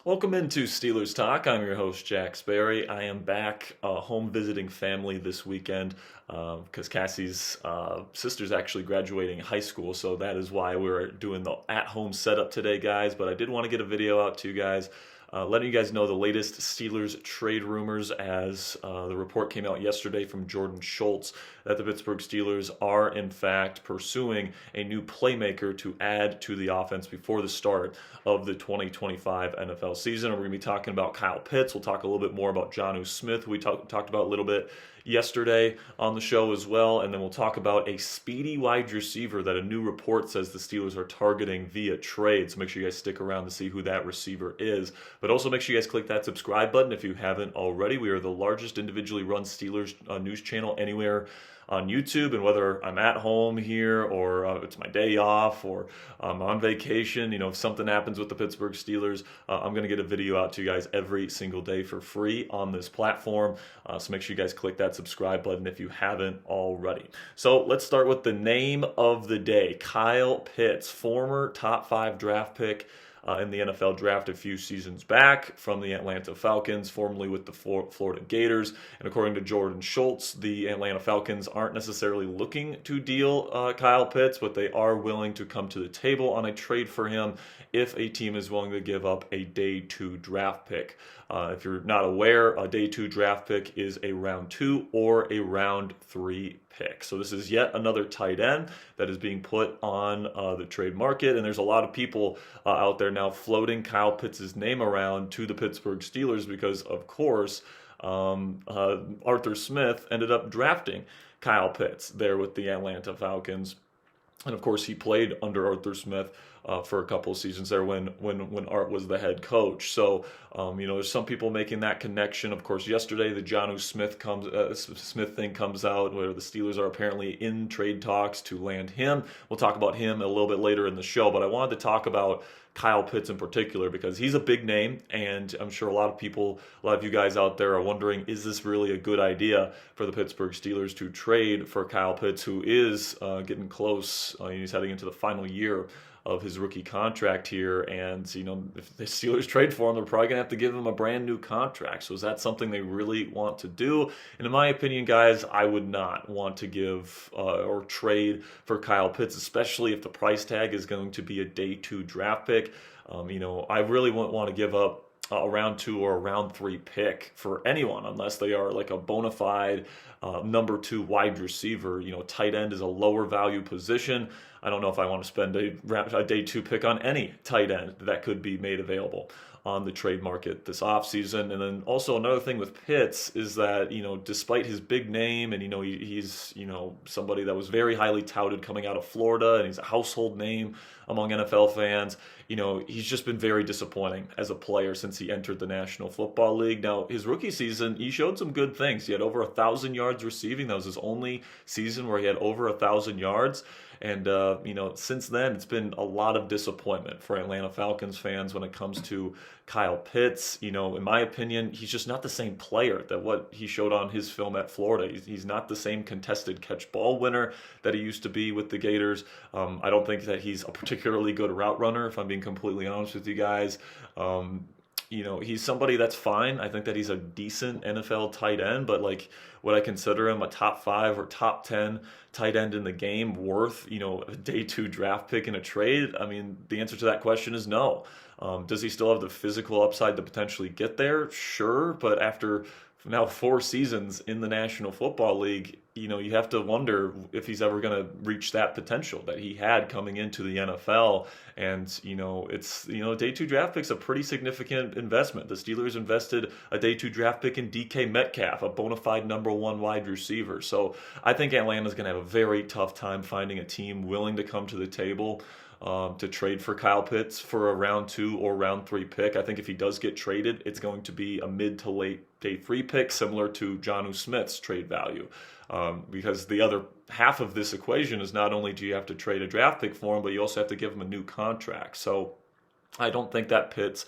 Welcome into Steelers Talk. I'm your host, Jack Sperry. I am back home visiting family this weekend because Cassie's sister's actually graduating high school, so that is why we're doing the at-home setup today, guys. But I did want to get a video out to you guys, letting you guys know the latest Steelers trade rumors as the report came out yesterday from Jordan Schultz that the Pittsburgh Steelers are, in fact, pursuing a new playmaker to add to the offense before the start of the 2025 NFL season. We're going to be talking about Kyle Pitts. We'll talk a little bit more about Jonnu Smith, who we talked about a little bit yesterday on the show as well. And then we'll talk about a speedy wide receiver that a new report says the Steelers are targeting via trade. So make sure you guys stick around to see who that receiver is. But also make sure you guys click that subscribe button if you haven't already. We are the largest individually run Steelers news channel anywhere on YouTube, and whether I'm at home here or it's my day off or I'm on vacation, if something happens with the Pittsburgh Steelers, I'm going to get a video out to you guys every single day for free on this platform. So make sure you guys click that subscribe button if you haven't already. So let's start with the name of the day. Kyle Pitts, former top 5 draft pick in the NFL draft a few seasons back from the Atlanta Falcons, formerly with the Florida Gators. And according to Jordan Schultz, the Atlanta Falcons aren't necessarily looking to deal Kyle Pitts, but they are willing to come to the table on a trade for him if a team is willing to give up a day 2 draft pick. If you're not aware, a day 2 draft pick is a round 2 or a round 3 pick. So this is yet another tight end that is being put on the trade market, and there's a lot of people out there now floating Kyle Pitts' name around to the Pittsburgh Steelers because, of course, Arthur Smith ended up drafting Kyle Pitts there with the Atlanta Falcons. And of course, he played under Arthur Smith for a couple of seasons there when Art was the head coach. So, there's some people making that connection. Of course, yesterday the Jonnu Smith thing comes out where the Steelers are apparently in trade talks to land him. We'll talk about him a little bit later in the show, but I wanted to talk about Kyle Pitts in particular because he's a big name, and I'm sure a lot of you guys out there are wondering, is this really a good idea for the Pittsburgh Steelers to trade for Kyle Pitts, who is getting close. He's heading into the final year of his rookie contract here, and if the Steelers trade for him, they're probably gonna have to give him a brand new contract. So is that something they really want to do? And in my opinion, guys, I would not want to give or trade for Kyle Pitts, especially if the price tag is going to be a day 2 draft pick. I really wouldn't want to give up a round 2 or a round 3 pick for anyone unless they are like a bona fide number 2 wide receiver. Tight end is a lower value position. I don't know if I want to spend a day 2 pick on any tight end that could be made available on the trade market this offseason. And then also another thing with Pitts is that, despite his big name and, he's, somebody that was very highly touted coming out of Florida, and he's a household name among NFL fans, he's just been very disappointing as a player since he entered the National Football League. Now, his rookie season, he showed some good things. He had over 1,000 yards receiving. That was his only season where he had over 1,000 yards. And, since then, it's been a lot of disappointment for Atlanta Falcons fans when it comes to Kyle Pitts. In my opinion, he's just not the same player that what he showed on his film at Florida. He's not the same contested catch ball winner that he used to be with the Gators. I don't think that he's a particularly good route runner, if I'm being completely honest with you guys. He's somebody that's fine. I think that he's a decent NFL tight end, but would I consider him a top 5 or top 10 tight end in the game worth, a day 2 draft pick in a trade? I mean, the answer to that question is no. Does he still have the physical upside to potentially get there? Sure, but after now 4 seasons in the National Football League, you have to wonder if he's ever going to reach that potential that he had coming into the NFL. And, it's, day 2 draft pick's a pretty significant investment. The Steelers invested a day 2 draft pick in DK Metcalf, a bona fide number 1 wide receiver. So I think Atlanta's going to have a very tough time finding a team willing to come to the table to trade for Kyle Pitts for a round 2 or round 3 pick. I think if he does get traded, it's going to be a mid to late day 3 pick, similar to Jonnu Smith's trade value. Because the other half of this equation is not only do you have to trade a draft pick for him, but you also have to give him a new contract. So I don't think that Pitts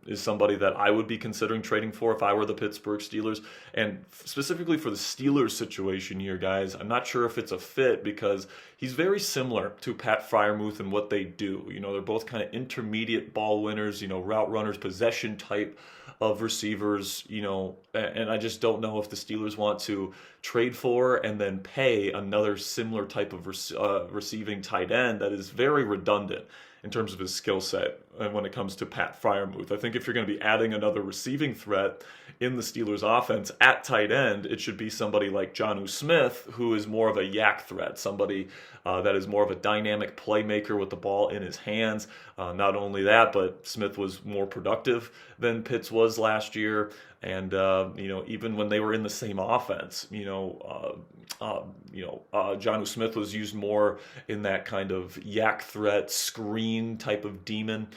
is somebody that I would be considering trading for if I were the Pittsburgh Steelers. And specifically for the Steelers situation here, guys, I'm not sure if it's a fit because he's very similar to Pat Freiermuth and what they do. They're both kind of intermediate ball winners, route runners, possession type of receivers, and I just don't know if the Steelers want to trade for and then pay another similar type of receiving tight end that is very redundant in terms of his skill set when it comes to Pat Freiermuth. I think if you're going to be adding another receiving threat in the Steelers offense at tight end, it should be somebody like Jonnu Smith, who is more of a yak threat, somebody that is more of a dynamic playmaker with the ball in his hands. Not only that, but Smith was more productive than Pitts was last year. And, even when they were in the same offense, Jonnu Smith was used more in that kind of yak threat screen type of demon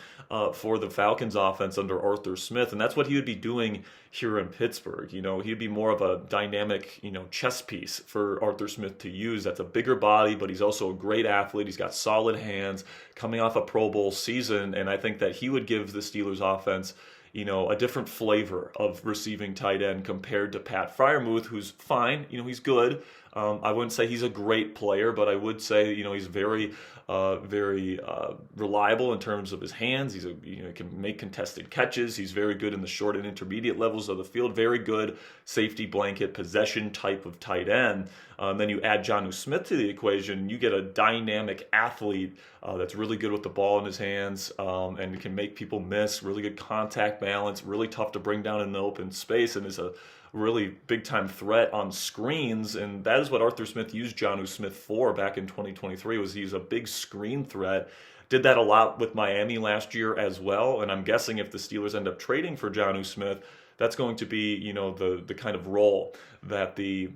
for the Falcons offense under Arthur Smith. And that's what he would be doing here in Pittsburgh. He'd be more of a dynamic, chess piece for Arthur Smith to use. That's a bigger body, but he's also a great athlete. He's got solid hands coming off a Pro Bowl season. And I think that he would give the Steelers offense a different flavor of receiving tight end compared to Pat Freiermuth, who's fine. He's good. I wouldn't say he's a great player, but I would say, he's very reliable in terms of his hands. He can make contested catches. He's very good in the short and intermediate levels of the field. Very good safety blanket possession type of tight end. Then you add Jonnu Smith to the equation, you get a dynamic athlete that's really good with the ball in his hands and can make people miss. Really good contact balance. Really tough to bring down in the open space, and is a really big-time threat on screens, and that is what Arthur Smith used Jonnu Smith for back in 2023, was he's a big screen threat. Did that a lot with Miami last year as well, and I'm guessing if the Steelers end up trading for Jonnu Smith, that's going to be, the kind of role that the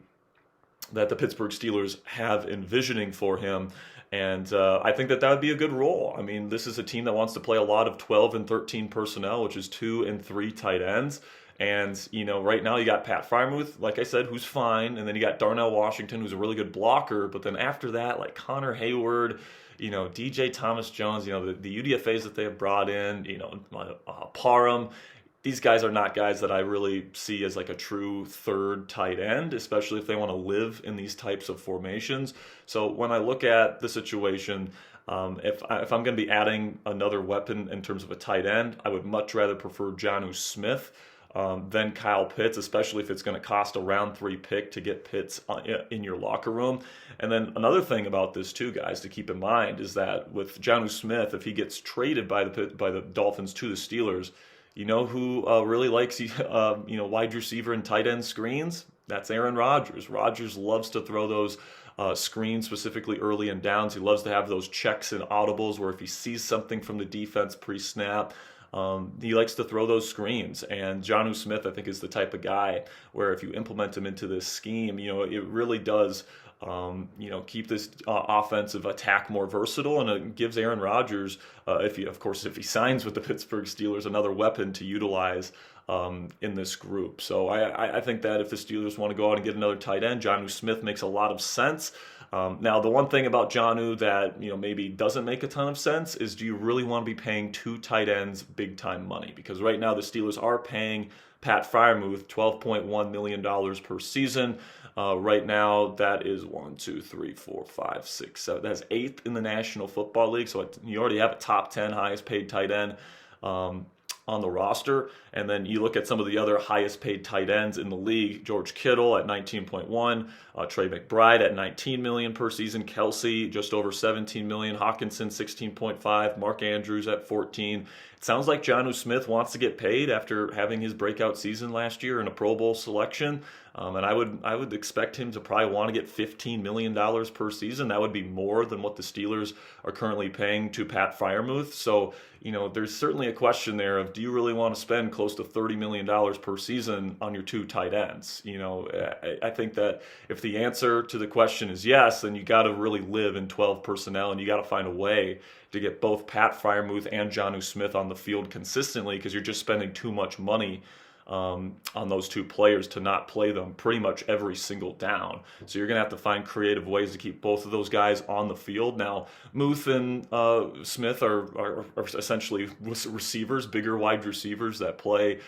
Pittsburgh Steelers have envisioning for him. And I think that would be a good role. I mean, this is a team that wants to play a lot of 12 and 13 personnel, which is 2 and 3 tight ends. And, right now you got Pat Freiermuth, like I said, who's fine. And then you got Darnell Washington, who's a really good blocker. But then after that, like Connor Hayward, DJ Thomas Jones, the UDFAs that they have brought in, Parham. These guys are not guys that I really see as like a true third tight end, especially if they want to live in these types of formations. So when I look at the situation, if I'm going to be adding another weapon in terms of a tight end, I would much rather prefer Jonnu Smith than Kyle Pitts, especially if it's going to cost a round 3 pick to get Pitts in your locker room. And then another thing about this too, guys, to keep in mind is that with Jonnu Smith, if he gets traded by the Dolphins to the Steelers, who really likes wide receiver and tight end screens? That's Aaron Rodgers. Rodgers loves to throw those screens, specifically early and downs. He loves to have those checks and audibles where if he sees something from the defense pre-snap, he likes to throw those screens. And Jonnu Smith, I think, is the type of guy where if you implement him into this scheme, it really does keep this offensive attack more versatile, and it gives Aaron Rodgers, if he signs with the Pittsburgh Steelers, another weapon to utilize in this group. So I think that if the Steelers want to go out and get another tight end, Jonnu Smith makes a lot of sense. Now, the one thing about Jonnu that maybe doesn't make a ton of sense is, do you really want to be paying 2 tight ends big time money? Because right now the Steelers are paying Pat Freiermuth $12.1 million per season. Right now, that is 1, 2, 3, 4, 5, 6, 7. That's 8th in the National Football League. So you already have a top 10 highest paid tight end on the roster. And then you look at some of the other highest paid tight ends in the league. George Kittle at 19.1, Trey McBride at 19 million per season, Kelsey just over 17 million, Hawkinson 16.5, Mark Andrews at 14. It sounds like Jonnu Smith wants to get paid after having his breakout season last year in a Pro Bowl selection. And I would expect him to probably want to get $15 million per season. That would be more than what the Steelers are currently paying to Pat Freiermuth. So, there's certainly a question there of, do you really want to spend close to $30 million per season on your 2 tight ends? I think that if the answer to the question is yes, then you got to really live in 12 personnel, and you got to find a way to get both Pat Freiermuth and Jonnu Smith on the field consistently, because you're just spending too much money on those two players to not play them pretty much every single down. So you're going to have to find creative ways to keep both of those guys on the field. Now, Muth and Smith are essentially receivers, bigger wide receivers that play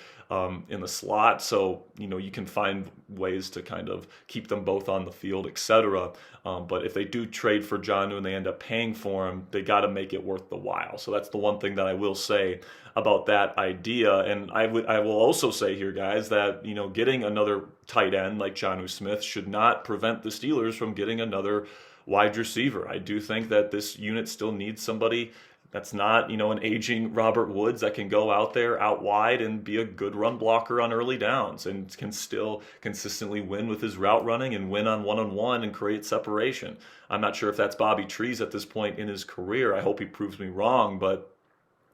in the slot. So, you can find ways to kind of keep them both on the field, etc. But if they do trade for Jonnu and they end up paying for him, they got to make it worth the while. So that's the one thing that I will say about that idea. And I will also say here, guys, that getting another tight end like Jonnu Smith should not prevent the Steelers from getting another wide receiver. I do think that this unit still needs somebody that's not, an aging Robert Woods that can go out there out wide and be a good run blocker on early downs and can still consistently win with his route running and win on one-on-one and create separation. I'm not sure if that's Bobby Trees at this point in his career. I hope he proves me wrong, but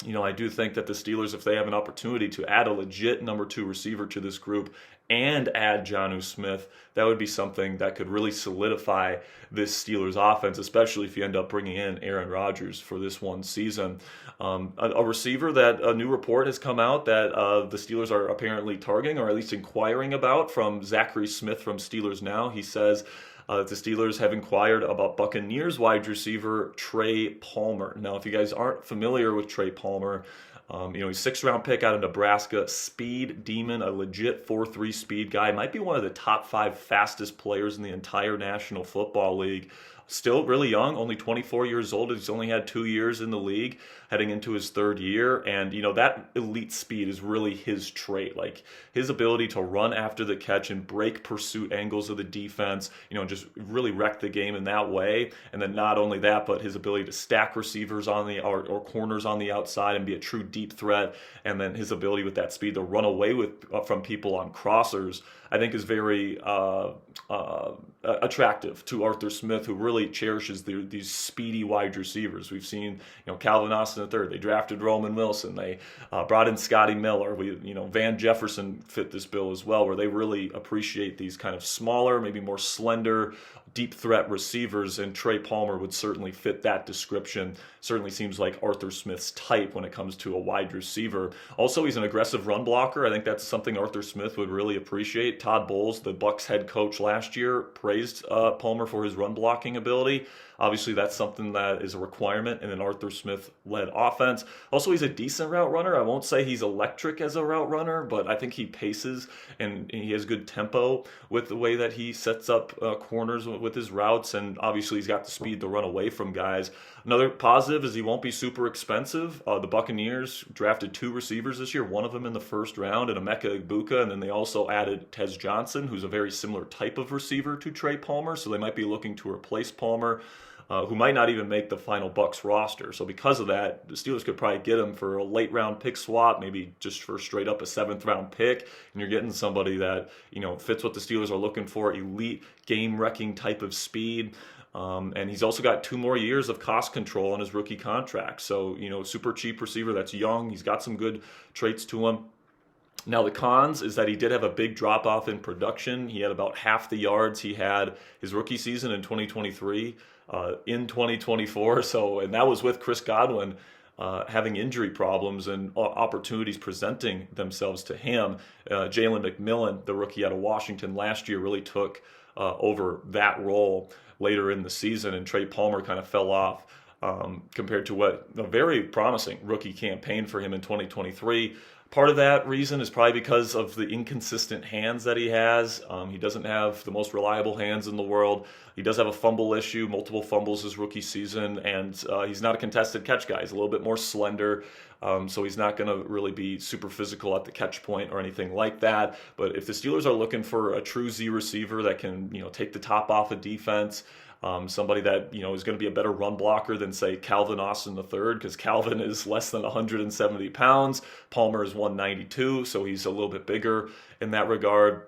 I do think that the Steelers, if they have an opportunity to add a legit number 2 receiver to this group and add Jonnu Smith, that would be something that could really solidify this Steelers offense, especially if you end up bringing in Aaron Rodgers for this one season. A receiver that a new report has come out that the Steelers are apparently targeting, or at least inquiring about, from Zachary Smith from Steelers Now. He says the Steelers have inquired about Buccaneers wide receiver Trey Palmer. Now, if you guys aren't familiar with Trey Palmer, he's a 6th-round pick out of Nebraska, speed demon, a legit 4.3 speed guy. Might be one of the top 5 fastest players in the entire National Football League. Still really young, only 24 years old. He's only had 2 years in the league, heading into his 3rd year. And, that elite speed is really his trait. Like, his ability to run after the catch and break pursuit angles of the defense, just really wreck the game in that way. And then not only that, but his ability to stack receivers on the or corners on the outside and be a true deep threat. And then his ability with that speed to run away from people on crossers, I think is very attractive to Arthur Smith, who really cherishes these speedy wide receivers. We've seen, Calvin Austin III. They drafted Roman Wilson. They brought in Scotty Miller. Van Jefferson fit this bill as well, where they really appreciate these kind of smaller, maybe more slender, deep threat receivers, and Trey Palmer would certainly fit that description. Certainly seems like Arthur Smith's type when it comes to a wide receiver. Also, he's an aggressive run blocker. I think that's something Arthur Smith would really appreciate. Todd Bowles, the Bucs head coach last year, praised Palmer for his run blocking ability. Obviously, that's something that is a requirement in an Arthur Smith-led offense. Also, he's a decent route runner. I won't say he's electric as a route runner, but I think he paces and he has good tempo with the way that he sets up corners with his routes, and obviously he's got the speed to run away from guys. Another positive is he won't be super expensive. The Buccaneers drafted 2 receivers this year, one of them in the 1st round, and Emeka Egbuka, and then they also added Tez Johnson, who's a very similar type of receiver to Trey Palmer, so they might be looking to replace Palmer, who might not even make the final Bucs roster. So because of that, the Steelers could probably get him for a late round pick swap, maybe just for straight up a 7th round pick, and you're getting somebody that fits what the Steelers are looking for, elite game wrecking type of speed. And he's also got 2 more years of cost control on his rookie contract. So, super cheap receiver that's young. He's got some good traits to him. Now, the cons is that he did have a big drop-off in production. He had about half the yards he had his rookie season in 2023 in 2024. And that was with Chris Godwin having injury problems and opportunities presenting themselves to him. Jalen McMillan, the rookie out of Washington last year, really took over that role later in the season, and Trey Palmer kind of fell off compared to what a very promising rookie campaign for him in 2023. Part of that reason is probably because of the inconsistent hands that he has. He doesn't have the most reliable hands in the world. He does have a fumble issue, multiple fumbles his rookie season, and he's not a contested catch guy. He's a little bit more slender, so he's not going to really be super physical at the catch point or anything like that. But if the Steelers are looking for a true Z receiver that can, take the top off a defense, somebody that is going to be a better run blocker than, say, Calvin Austin III, because Calvin is less than 170 pounds. Palmer is 192, so he's a little bit bigger in that regard.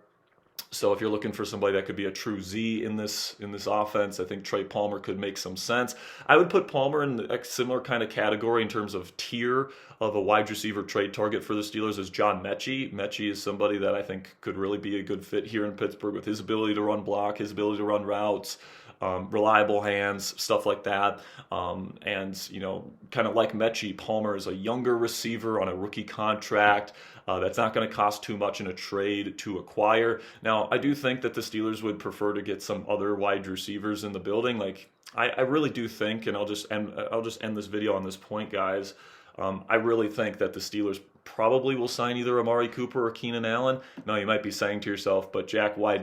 So if you're looking for somebody that could be a true Z in this offense, I think Trey Palmer could make some sense. I would put Palmer in a similar kind of category in terms of tier of a wide receiver trade target for the Steelers as John Mechie. Mechie is somebody that I think could really be a good fit here in Pittsburgh with his ability to run block, his ability to run routes. reliable hands, stuff like that. And, you know, kind of like Mechie, Palmer is a younger receiver on a rookie contract. That's not going to cost too much in a trade to acquire. Now, I do think that the Steelers would prefer to get some other wide receivers in the building. Like, I really do think, and I'll just end this video on this point, guys. I really think that the Steelers probably will sign either Amari Cooper or Keenan Allen. Now, you might be saying to yourself, but Jack, why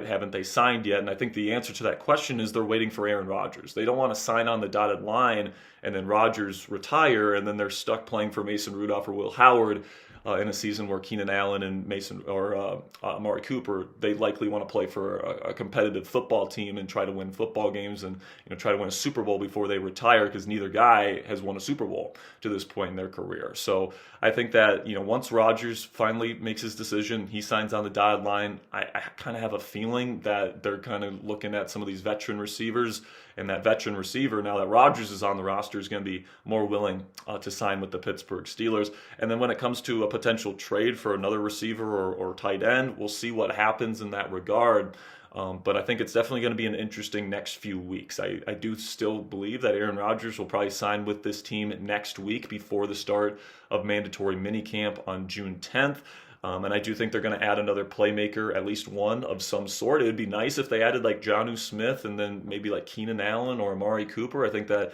haven't they signed yet? And I think the answer to that question is they're waiting for Aaron Rodgers. They don't want to sign on the dotted line and then Rodgers retire, and then they're stuck playing for Mason Rudolph or Will Howard in a season where Keenan Allen and Mason or Amari Cooper, they likely want to play for a competitive football team and try to win football games and try to win a Super Bowl before they retire, because neither guy has won a Super Bowl to this point in their career. So I think that once Rodgers finally makes his decision, he signs on the dotted line. I kind of have a feeling that they're kind of looking at some of these veteran receivers, and that veteran receiver, now that Rodgers is on the roster, is going to be more willing to sign with the Pittsburgh Steelers. And then when it comes to a potential trade for another receiver or tight end, we'll see what happens in that regard. But I think it's definitely going to be an interesting next few weeks. I do still believe that Aaron Rodgers will probably sign with this team next week before the start of mandatory minicamp on June 10th. And I do think they're going to add another playmaker, at least one of some sort. It would be nice if they added like Jonnu Smith and then maybe like Keenan Allen or Amari Cooper. I think that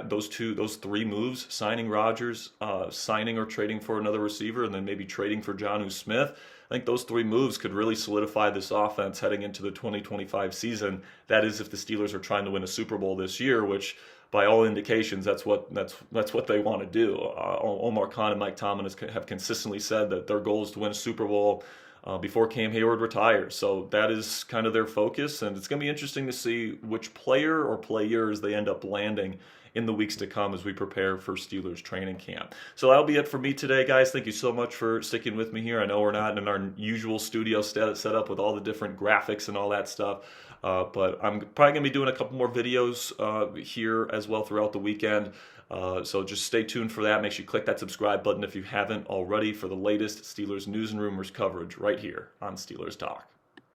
those three moves, signing Rodgers, signing or trading for another receiver, and then maybe trading for Jonnu Smith, I think those three moves could really solidify this offense heading into the 2025 season. That is, if the Steelers are trying to win a Super Bowl this year, which by all indications, that's what they want to do. Omar Khan and Mike Tomlin have consistently said that their goal is to win a Super Bowl before Cam Hayward retires. So that is kind of their focus, and it's going to be interesting to see which player or players they end up landing in the weeks to come as we prepare for Steelers training camp. So that'll be it for me today, guys. Thank you so much for sticking with me here. I know we're not in our usual studio set up with all the different graphics and all that stuff, but I'm probably going to be doing a couple more videos here as well throughout the weekend. So just stay tuned for that. Make sure you click that subscribe button if you haven't already for the latest Steelers news and rumors coverage right here on Steelers Talk.